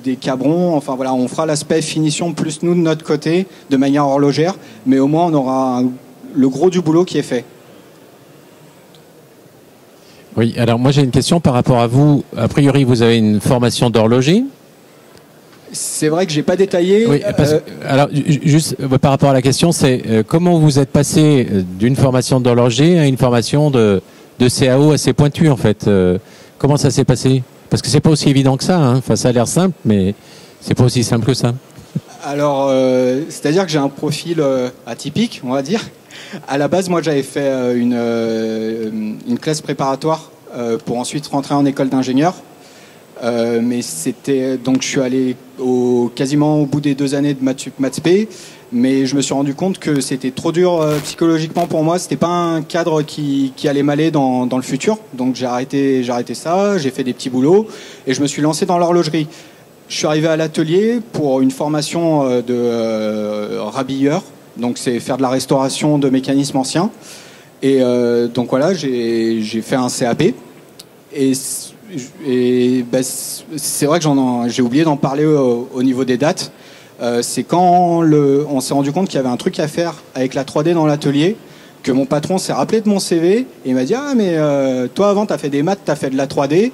des cabrons. Enfin voilà, on fera l'aspect finition plus nous de notre côté de manière horlogère, mais au moins on aura le gros du boulot qui est fait. Oui, alors moi j'ai une question par rapport à vous. A priori, vous avez une formation d'horloger. C'est vrai que j'ai pas détaillé. Oui, alors juste par rapport à la question, c'est comment vous êtes passé d'une formation d'horloger à une formation de CAO assez pointue en fait. Comment ça s'est passé? Parce que c'est pas aussi évident que ça. Hein. Enfin, ça a l'air simple, mais c'est pas aussi simple que ça. Alors, c'est-à-dire que j'ai un profil atypique, on va dire. À la base, moi, j'avais fait une classe préparatoire pour ensuite rentrer en école d'ingénieur. Mais c'était donc je suis allé quasiment au bout des 2 années de Maths P, mais je me suis rendu compte que c'était trop dur psychologiquement pour moi. C'était pas un cadre qui allait m'aller dans le futur. Donc j'ai arrêté ça. J'ai fait des petits boulots et je me suis lancé dans l'horlogerie. je suis arrivé à l'atelier pour une formation de rabilleur. Donc c'est faire de la restauration de mécanismes anciens. Et donc voilà, j'ai fait un CAP. Et bah, c'est vrai que j'ai oublié d'en parler au niveau des dates. C'est quand on s'est rendu compte qu'il y avait un truc à faire avec la 3D dans l'atelier, que mon patron s'est rappelé de mon CV et il m'a dit « Ah mais toi avant tu as fait des maths, tu as fait de la 3D,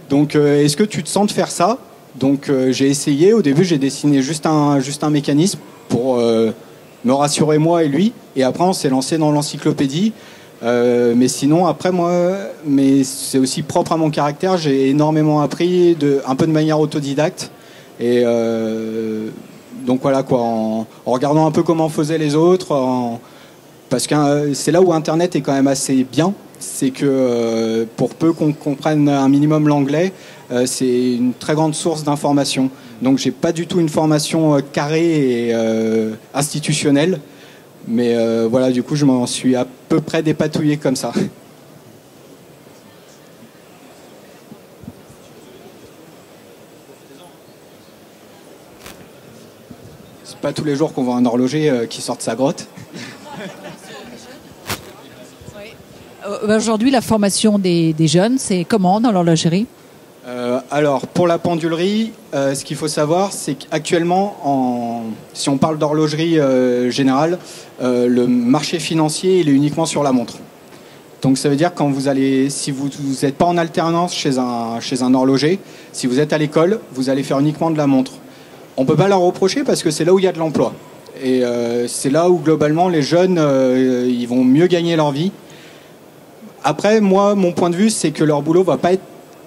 donc est-ce que tu te sens de faire ça ?» Donc j'ai essayé, au début j'ai dessiné juste un mécanisme pour me rassurer moi et lui, et après on s'est lancé dans l'encyclopédie. Mais sinon après mais c'est aussi propre à mon caractère, j'ai énormément appris un peu de manière autodidacte, et donc voilà quoi, en regardant un peu comment faisaient les autres, parce que c'est là où Internet est quand même assez bien, c'est que pour peu qu'on comprenne un minimum l'anglais, c'est une très grande source d'information. Donc j'ai pas du tout une formation carrée et institutionnelle, mais voilà, du coup je m'en suis à peu près dépatouillé comme ça. C'est pas tous les jours qu'on voit un horloger qui sort de sa grotte. Aujourd'hui, la formation des jeunes, c'est comment dans l'horlogerie ? Alors, pour la pendulerie, ce qu'il faut savoir, c'est qu'actuellement, si on parle d'horlogerie générale, le marché financier, il est uniquement sur la montre. Donc, ça veut dire quand si vous n'êtes pas en alternance chez un horloger, si vous êtes à l'école, vous allez faire uniquement de la montre. On ne peut pas leur reprocher parce que c'est là où il y a de l'emploi. Et c'est là où, globalement, les jeunes, ils vont mieux gagner leur vie. Après, moi, mon point de vue, c'est que leur boulot va pas être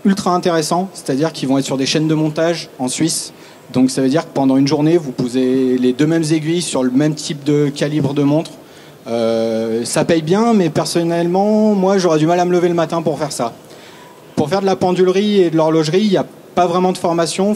ultra intéressant, c'est-à-dire qu'ils vont être sur des chaînes de montage en Suisse. Donc ça veut dire que pendant une journée, vous posez les deux mêmes aiguilles sur le même type de calibre de montre. Ça paye bien, mais personnellement, moi, j'aurais du mal à me lever le matin pour faire ça. Pour faire de la pendulerie et de l'horlogerie, il n'y a pas vraiment de formation.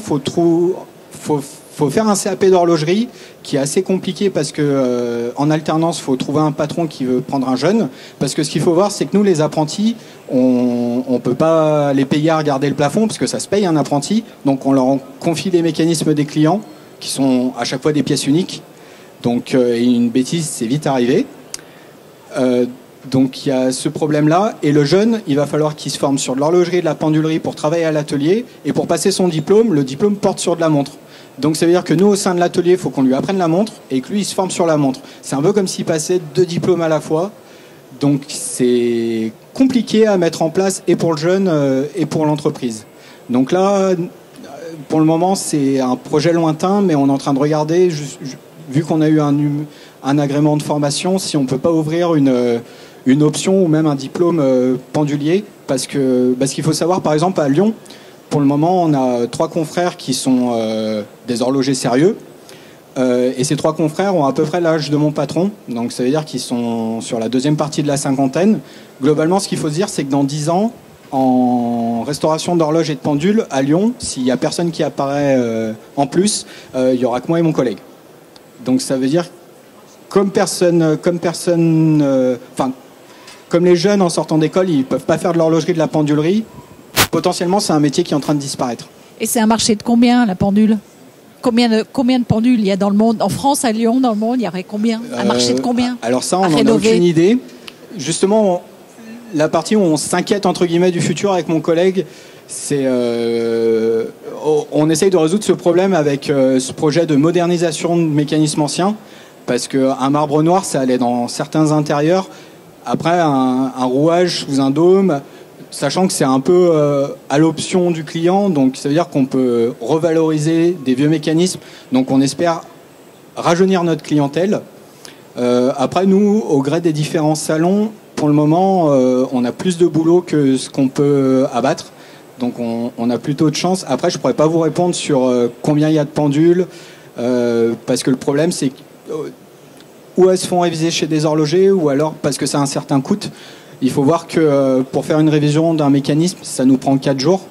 Faut faire un CAP d'horlogerie qui est assez compliqué parce que en alternance, il faut trouver un patron qui veut prendre un jeune. Parce que ce qu'il faut voir, c'est que nous, les apprentis, on ne peut pas les payer à regarder le plafond parce que ça se paye un apprenti. Donc on leur confie les mécanismes des clients qui sont à chaque fois des pièces uniques. Donc une bêtise, c'est vite arrivé. Donc il y a ce problème-là. Et le jeune, il va falloir qu'il se forme sur de l'horlogerie et de la pendulerie pour travailler à l'atelier. Et pour passer son diplôme, le diplôme porte sur de la montre. Donc ça veut dire que nous, au sein de l'atelier, il faut qu'on lui apprenne la montre et que lui, il se forme sur la montre. C'est un peu comme s'il passait 2 diplômes à la fois. Donc c'est compliqué à mettre en place et pour le jeune et pour l'entreprise. Donc là, pour le moment, c'est un projet lointain, mais on est en train de regarder, vu qu'on a eu un agrément de formation, si on ne peut pas ouvrir une option ou même un diplôme pendulier. Parce que ce qu'il faut savoir, par exemple, à Lyon, pour le moment, on a 3 confrères qui sont des horlogers sérieux. Et ces 3 confrères ont à peu près l'âge de mon patron. Donc ça veut dire qu'ils sont sur la deuxième partie de la cinquantaine. Globalement, ce qu'il faut se dire, c'est que dans 10 ans, en restauration d'horloges et de pendules, à Lyon, s'il n'y a personne qui apparaît en plus, il n'y aura que moi et mon collègue. Donc ça veut dire comme les jeunes en sortant d'école, ils ne peuvent pas faire de l'horlogerie, de la pendulerie, potentiellement c'est un métier qui est en train de disparaître. Et c'est un marché de combien, la pendule ? Combien de pendules il y a dans le monde ? En France, à Lyon, dans le monde, il y aurait combien ? Un marché de combien ? Alors ça, on n'en a aucune idée. Justement, la partie où on s'inquiète entre guillemets du futur avec mon collègue, c'est on essaye de résoudre ce problème avec ce projet de modernisation de mécanismes anciens, parce qu'un marbre noir, ça allait dans certains intérieurs. Après, un rouage sous un dôme, sachant que c'est un peu à l'option du client, donc ça veut dire qu'on peut revaloriser des vieux mécanismes, donc on espère rajeunir notre clientèle. Après, nous, au gré des différents salons, pour le moment, on a plus de boulot que ce qu'on peut abattre, donc on a plutôt de chance. Après, je ne pourrais pas vous répondre sur combien il y a de pendules, parce que le problème, c'est où elles se font réviser chez des horlogers, ou alors parce que ça a un certain coût. Il faut voir que pour faire une révision d'un mécanisme, ça nous prend 4 jours.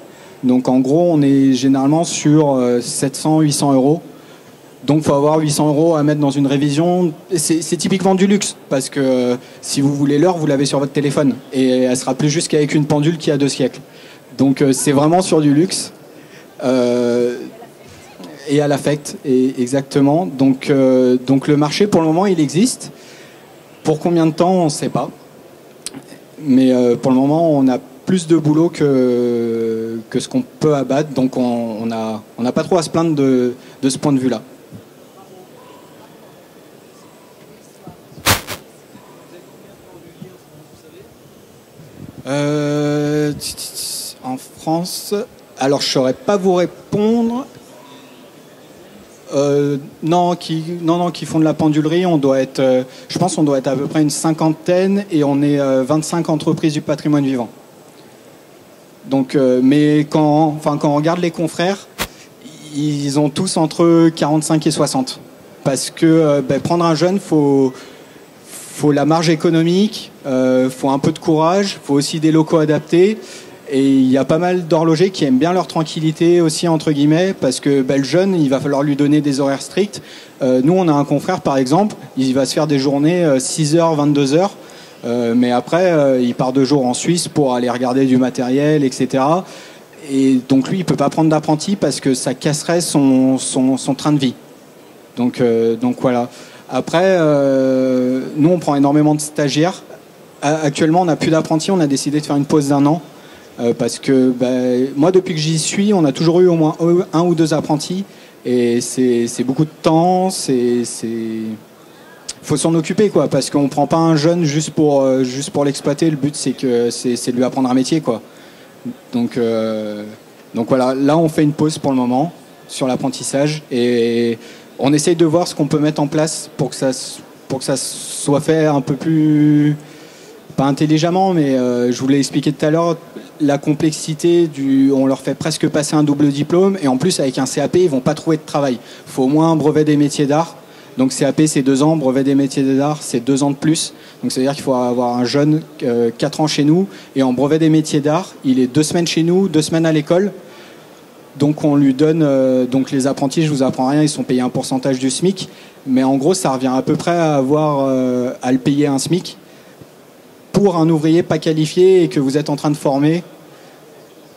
Donc en gros, on est généralement sur 700-800 euros. Donc il faut avoir 800 euros à mettre dans une révision. C'est typiquement du luxe, parce que si vous voulez l'heure, vous l'avez sur votre téléphone. Et elle sera plus juste qu'avec une pendule qui a 2 siècles. Donc c'est vraiment sur du luxe. Et à l'affect, exactement. Donc le marché, pour le moment, il existe. Pour combien de temps, on ne sait pas. Mais pour le moment, on a plus de boulot que ce qu'on peut abattre. Donc on n'a pas trop à se plaindre de ce point de vue-là. En France, alors je ne saurais pas vous répondre. Non, qui font de la pendulerie, on doit être, je pense qu'on doit être à peu près une cinquantaine et on est 25 entreprises du patrimoine vivant. Donc, mais quand on regarde les confrères, ils ont tous entre 45 et 60. Parce que prendre un jeune, faut la marge économique, faut un peu de courage, faut aussi des locaux adaptés. Et il y a pas mal d'horlogers qui aiment bien leur tranquillité aussi, entre guillemets, parce que le jeune, il va falloir lui donner des horaires stricts. Nous, on a un confrère, par exemple, il va se faire des journées 6h, 22h, mais après, il part 2 jours en Suisse pour aller regarder du matériel, etc. Et donc lui, il peut pas prendre d'apprenti parce que ça casserait son train de vie. Donc voilà. Après, nous, on prend énormément de stagiaires. Actuellement, on n'a plus d'apprentis, on a décidé de faire une pause d'1 an. Parce que moi, depuis que j'y suis, on a toujours eu au moins 1 ou 2 apprentis. Et c'est beaucoup de temps. Faut s'en occuper, quoi. Parce qu'on prend pas un jeune juste pour l'exploiter. Le but, c'est de lui apprendre un métier, quoi. Donc voilà. Là, on fait une pause pour le moment sur l'apprentissage. Et on essaye de voir ce qu'on peut mettre en place pour que ça soit fait un peu plus... Pas intelligemment, mais je vous l'ai expliqué tout à l'heure, la complexité on leur fait presque passer un double diplôme, et en plus avec un CAP, ils vont pas trouver de travail. Il faut au moins un brevet des métiers d'art. Donc CAP, c'est 2 ans, brevet des métiers d'art, c'est 2 ans de plus. Donc c'est-à-dire qu'il faut avoir un jeune 4 ans chez nous, et en brevet des métiers d'art, il est 2 semaines chez nous, 2 semaines à l'école. Donc on lui donne, donc les apprentis, je vous apprends rien, ils sont payés un pourcentage du SMIC, mais en gros ça revient à peu près à le payer un SMIC pour un ouvrier pas qualifié et que vous êtes en train de former,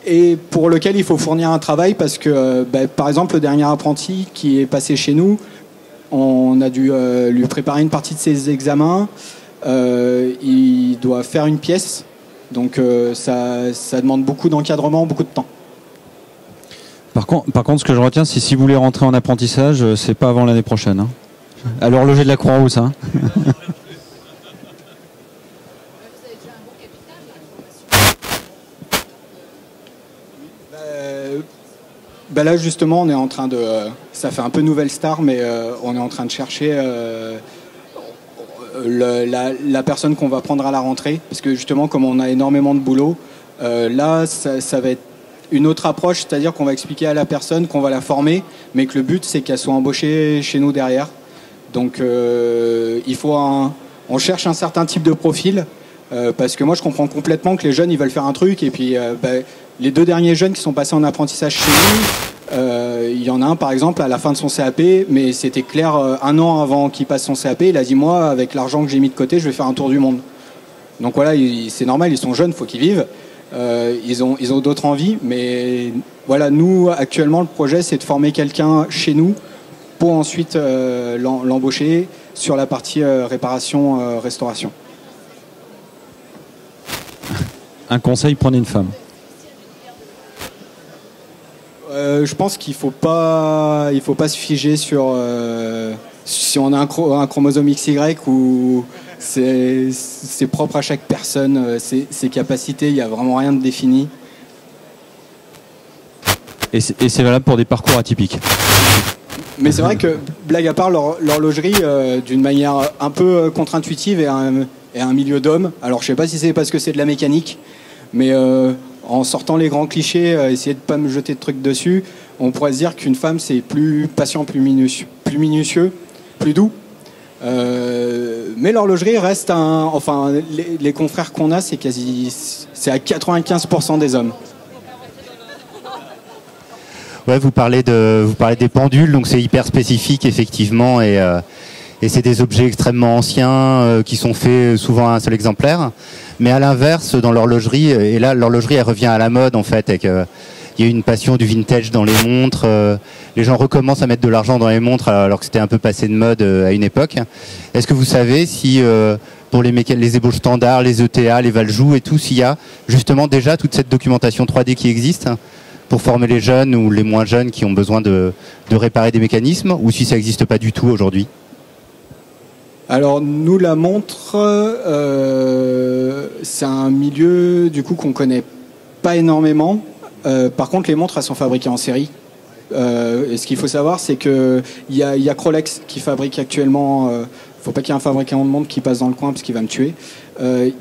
et pour lequel il faut fournir un travail, parce que par exemple le dernier apprenti qui est passé chez nous, on a dû lui préparer une partie de ses examens, il doit faire une pièce, donc ça demande beaucoup d'encadrement, beaucoup de temps. Par contre, ce que je retiens, c'est si vous voulez rentrer en apprentissage, c'est pas avant l'année prochaine. Hein. À l'horloger de la Croix-Rousse. Hein. Là justement, on est en train de... ça fait un peu nouvelle star, mais on est en train de chercher la personne qu'on va prendre à la rentrée. Parce que justement, comme on a énormément de boulot, là, ça va être une autre approche, c'est-à-dire qu'on va expliquer à la personne qu'on va la former, mais que le but, c'est qu'elle soit embauchée chez nous derrière. Donc, on cherche un certain type de profil, parce que moi, je comprends complètement que les jeunes, ils veulent faire un truc, et puis les 2 derniers jeunes qui sont passés en apprentissage chez nous, il y en a un, par exemple, à la fin de son CAP, mais c'était clair, 1 an avant qu'il passe son CAP, il a dit, moi, avec l'argent que j'ai mis de côté, je vais faire un tour du monde. Donc voilà, c'est normal, ils sont jeunes, il faut qu'ils vivent. Ils ont d'autres envies, mais voilà, nous actuellement le projet c'est de former quelqu'un chez nous pour ensuite l'embaucher sur la partie réparation, restauration. Un conseil, prenez une femme. Je pense qu'il faut pas se figer sur si on a un chromosome XY ou c'est propre à chaque personne, ses capacités, il n'y a vraiment rien de défini. Et c'est valable pour des parcours atypiques. Mais c'est vrai que, blague à part, l'horlogerie, d'une manière un peu contre-intuitive, est un milieu d'hommes. Alors je sais pas si c'est parce que c'est de la mécanique, mais en sortant les grands clichés, essayer de pas me jeter de trucs dessus, on pourrait se dire qu'une femme c'est plus patient, plus minutieux, plus doux. Mais l'horlogerie reste les confrères qu'on a, c'est à 95% des hommes. Ouais, vous parlez des pendules, donc c'est hyper spécifique effectivement, et c'est des objets extrêmement anciens qui sont faits souvent à un seul exemplaire. Mais à l'inverse, dans l'horlogerie, et là l'horlogerie elle revient à la mode en fait, il y a une passion du vintage dans les montres. Les gens recommencent à mettre de l'argent dans les montres alors que c'était un peu passé de mode à une époque. Est-ce que vous savez si pour les ébauches standards, les ETA, les Valjoux et tout, s'il y a justement déjà toute cette documentation 3D qui existe pour former les jeunes ou les moins jeunes qui ont besoin de réparer des mécanismes, ou si ça n'existe pas du tout aujourd'hui? Alors nous, la montre, c'est un milieu du coup qu'on connaît pas énormément. Par contre, les montres, elles sont fabriquées en série. Et ce qu'il faut savoir, c'est que il y a Rolex qui fabrique actuellement. Faut pas qu'il y ait un fabricant de montres qui passe dans le coin parce qu'il va me tuer. Il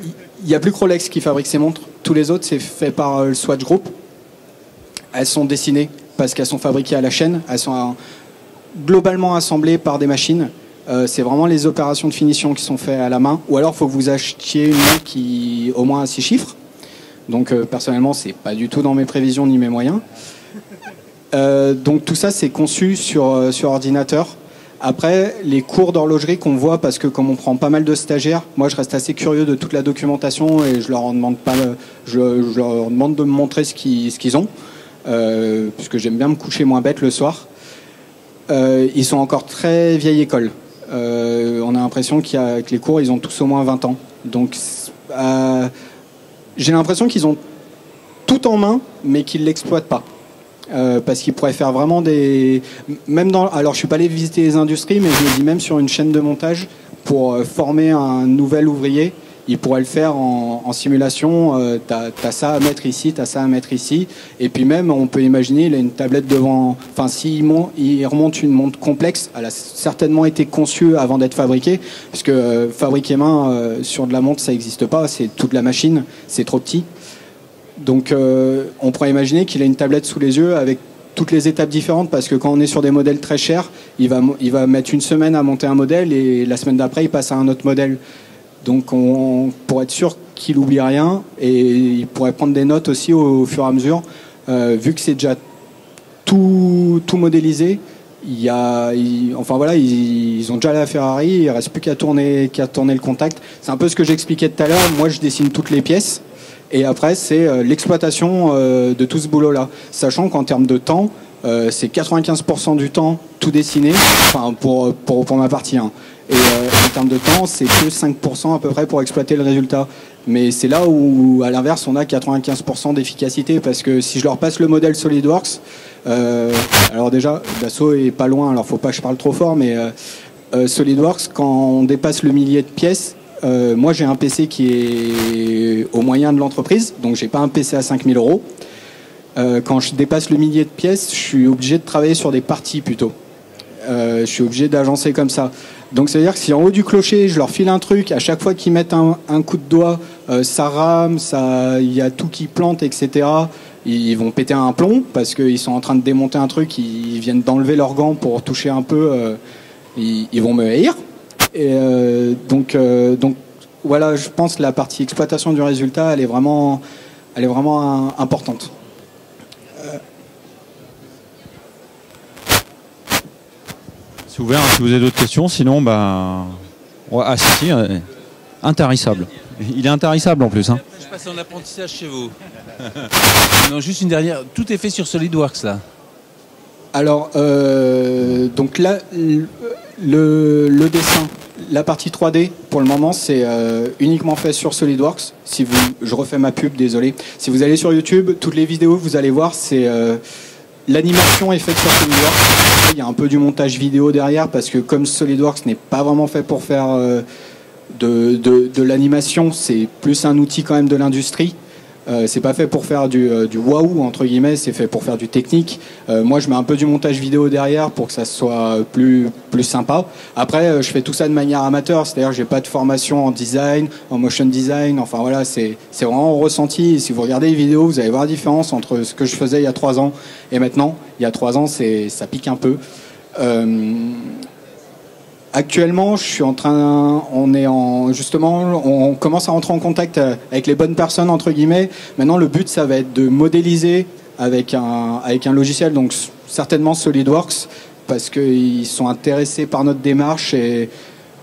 y a plus que Rolex qui fabrique ces montres. Tous les autres, c'est fait par le Swatch Group. Elles sont dessinées parce qu'elles sont fabriquées à la chaîne. Elles sont globalement assemblées par des machines. C'est vraiment les opérations de finition qui sont faites à la main. Ou alors, il faut que vous achetiez une montre qui au moins a 6 chiffres. Donc, personnellement, c'est pas du tout dans mes prévisions ni mes moyens. Donc, tout ça, c'est conçu sur ordinateur. Après, les cours d'horlogerie qu'on voit, parce que comme on prend pas mal de stagiaires, moi, je reste assez curieux de toute la documentation et je leur demande de me montrer ce qu'ils ont. Puisque j'aime bien me coucher moins bête le soir. Ils sont encore très vieille école. On a l'impression que les cours, ils ont tous au moins 20 ans. Donc, j'ai l'impression qu'ils ont tout en main, mais qu'ils ne l'exploitent pas. Parce qu'ils pourraient faire vraiment alors, je suis pas allé visiter les industries, mais je me dis même sur une chaîne de montage, pour former un nouvel ouvrier, il pourrait le faire en simulation. T'as ça à mettre ici, t'as ça à mettre ici. Et puis même, on peut imaginer, il a une tablette devant. Enfin, s'il remonte une montre complexe, elle a certainement été conçue avant d'être fabriquée, parce que fabriquer main sur de la montre, ça n'existe pas. C'est toute la machine, c'est trop petit. Donc, on pourrait imaginer qu'il a une tablette sous les yeux avec toutes les étapes différentes, parce que quand on est sur des modèles très chers, il va mettre une semaine à monter un modèle et la semaine d'après, il passe à un autre modèle. Donc, pour être sûr qu'il n'oublie rien, et il pourrait prendre des notes aussi au fur et à mesure, vu que c'est déjà tout modélisé. Ils ont déjà la Ferrari, il ne reste plus qu'à tourner le contact. C'est un peu ce que j'expliquais tout à l'heure. Moi, je dessine toutes les pièces. Et après, c'est l'exploitation de tout ce boulot-là. Sachant qu'en termes de temps, c'est 95% du temps tout dessiné, enfin pour ma partie 1. Et en termes de temps, c'est que 5% à peu près pour exploiter le résultat. Mais c'est là où, à l'inverse, on a 95% d'efficacité. Parce que si je leur passe le modèle SolidWorks, alors déjà, Dassault est pas loin, alors faut pas que je parle trop fort, mais SolidWorks, quand on dépasse le millier de pièces, moi j'ai un PC qui est au moyen de l'entreprise, donc j'ai pas un PC à 5 000 €. Quand je dépasse le millier de pièces, je suis obligé de travailler sur des parties plutôt. Je suis obligé d'agencer comme ça. Donc ça veut dire que si en haut du clocher, je leur file un truc, à chaque fois qu'ils mettent un coup de doigt, ça rame, il y a tout qui plante, etc. Ils vont péter un plomb parce qu'ils sont en train de démonter un truc, ils viennent d'enlever leurs gants pour toucher un peu, ils vont me haïr. Et donc voilà, je pense que la partie exploitation du résultat, elle est vraiment importante. C'est ouvert, si vous avez d'autres questions, sinon, intarissable. Il est intarissable en plus. Hein. Je passe en apprentissage chez vous. Non, juste une dernière. Tout est fait sur SolidWorks là. Alors, donc là, le dessin, la partie 3D, pour le moment, c'est uniquement fait sur SolidWorks. Je refais ma pub, désolé. Si vous allez sur YouTube, toutes les vidéos, vous allez voir, c'est l'animation est faite sur SolidWorks. Il y a un peu du montage vidéo derrière, parce que comme SolidWorks n'est pas vraiment fait pour faire de l'animation, c'est plus un outil quand même de l'industrie. C'est pas fait pour faire du waouh entre guillemets, c'est fait pour faire du technique. Moi, je mets un peu du montage vidéo derrière pour que ça soit plus sympa. Après, je fais tout ça de manière amateur, c'est-à-dire j'ai pas de formation en design, en motion design. Enfin voilà, c'est vraiment ressenti. Et si vous regardez les vidéos, vous allez voir la différence entre ce que je faisais il y a 3 ans et maintenant. Il y a 3 ans, ça pique un peu. Actuellement, on commence à rentrer en contact avec les bonnes personnes entre guillemets. Maintenant, le but, ça va être de modéliser avec un logiciel, donc certainement SolidWorks, parce qu'ils sont intéressés par notre démarche et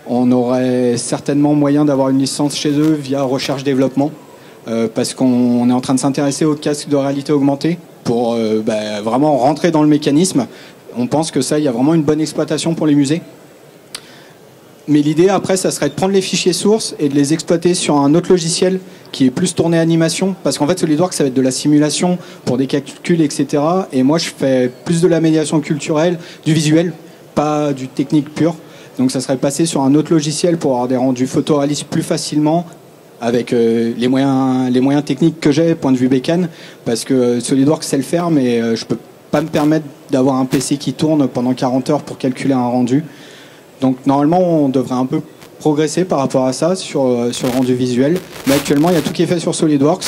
on aurait certainement moyen d'avoir une licence chez eux via recherche-développement, parce qu'on est en train de s'intéresser aux casques de réalité augmentée. pour vraiment rentrer dans le mécanisme. On pense que ça, il y a vraiment une bonne exploitation pour les musées. Mais l'idée après, ça serait de prendre les fichiers sources et de les exploiter sur un autre logiciel qui est plus tourné animation. Parce qu'en fait, SolidWorks, ça va être de la simulation pour des calculs, etc. Et moi, je fais plus de la médiation culturelle, du visuel, pas du technique pur. Donc ça serait passé sur un autre logiciel pour avoir des rendus photoréalistes plus facilement avec les moyens techniques que j'ai, point de vue bécane. Parce que SolidWorks sait le faire, mais je peux pas me permettre d'avoir un PC qui tourne pendant 40 heures pour calculer un rendu. Donc normalement, on devrait un peu progresser par rapport à ça sur le rendu visuel. Mais actuellement, il y a tout qui est fait sur SolidWorks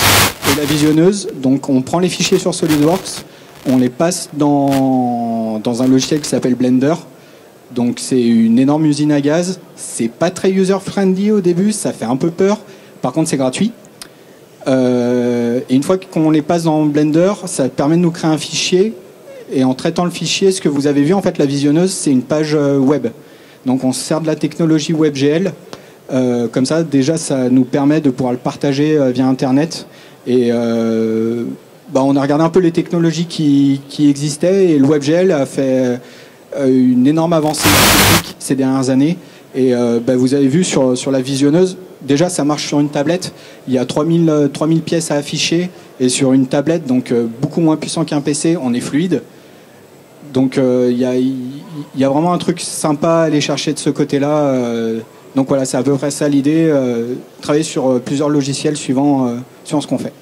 et la visionneuse. Donc on prend les fichiers sur SolidWorks, on les passe dans un logiciel qui s'appelle Blender. Donc c'est une énorme usine à gaz. C'est pas très user-friendly au début, ça fait un peu peur. Par contre, c'est gratuit. Et une fois qu'on les passe dans Blender, ça permet de nous créer un fichier. Et en traitant le fichier, ce que vous avez vu, en fait, la visionneuse, c'est une page web. Donc on se sert de la technologie WebGL. Comme ça, déjà, ça nous permet de pouvoir le partager via Internet. Et on a regardé un peu les technologies qui existaient. Et le WebGL a fait une énorme avancée technique ces dernières années. Et vous avez vu sur la visionneuse, déjà, ça marche sur une tablette. Il y a 3000 pièces à afficher. Et sur une tablette, donc beaucoup moins puissant qu'un PC, on est fluide. Donc il y a vraiment un truc sympa à aller chercher de ce côté-là. Donc voilà, c'est à peu près ça l'idée. Travailler sur plusieurs logiciels suivant ce qu'on fait.